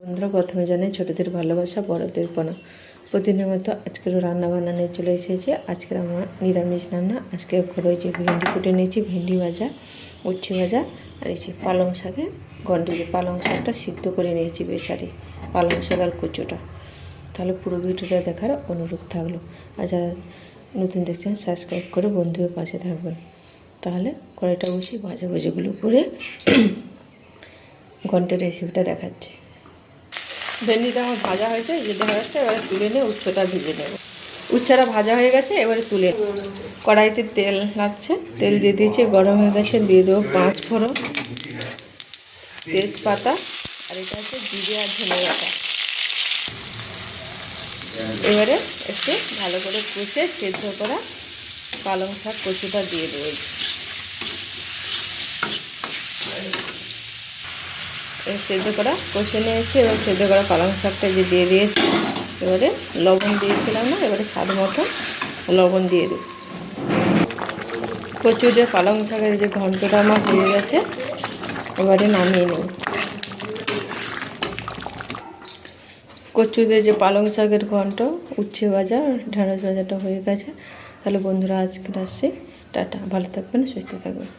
বন্ধুরা, প্রথমে জানাই ছোটদের ভালোবাসা, বড়দের প্রণাম। প্রতিদিনের মতো আজকেরও রান্না বান্না নিয়ে চলে এসেছি। আজকের আমার নিরামিষ রান্না। আজকে রয়েছে ভেন্ডি কুটে নিয়েছি, ভেন্ডি ভাজা, উচ্ছে ভাজা, আর এই যে পালং শাকের ঘন্ট। যে পালং শাকটা সিদ্ধ করে নিয়েছি বেসারি, পালং শাক আর কচুটা। তাহলে পুরো ভিডিওটা দেখার অনুরোধ থাকলো। আর যারা নতুন দেখছেন সাবস্ক্রাইব করে বন্ধুদের পাশে থাকবেন। তাহলে কড়াইটা বসিয়ে ভাজাভুজিগুলো করে ঘন্টের রেসিপিটা দেখাচ্ছি। ভেন্ডিটা আমার ভাজা হয়েছে, যে দেখা যাচ্ছে। এবারে তুলে নিয়ে উচ্ছেটা ভেজে নেব। উচ্ছেটা ভাজা হয়ে গেছে, এবারে তুলে কড়াইতে তেল লাগছে, তেল দিয়ে দিয়েছি, গরম হয়ে গেছে। দিয়ে দেবো 5 ফোড়ন, তেজপাতা, আর এটা হচ্ছে জিরে আর ধনে বাটা। এবারে একটু ভালো করে কষে সেদ্ধ করা পালং শাক কচুটা দিয়ে দেবো। সেদ্ধ করা কষে নিয়েছি, এবার সেদ্ধ করা পালং শাকটা যে দিয়ে দিয়েছি। এবারে লবণ দিয়েছিলাম না, এবারে স্বাদ মতো লবণ দিয়ে দেব। কচু দিয়ে পালং শাকের যে ঘন্টটা আমার হয়ে গেছে, এবারে নামিয়ে নেব। কচু দিয়ে যে পালং শাকের ঘন্ট, উচ্ছে ভাজা, ঢেঁড়স ভাজাটা হয়ে গেছে। তাহলে বন্ধুরা আজকে আসছি, টাটা, ভালো থাকবেন, সুস্থ থাকবেন।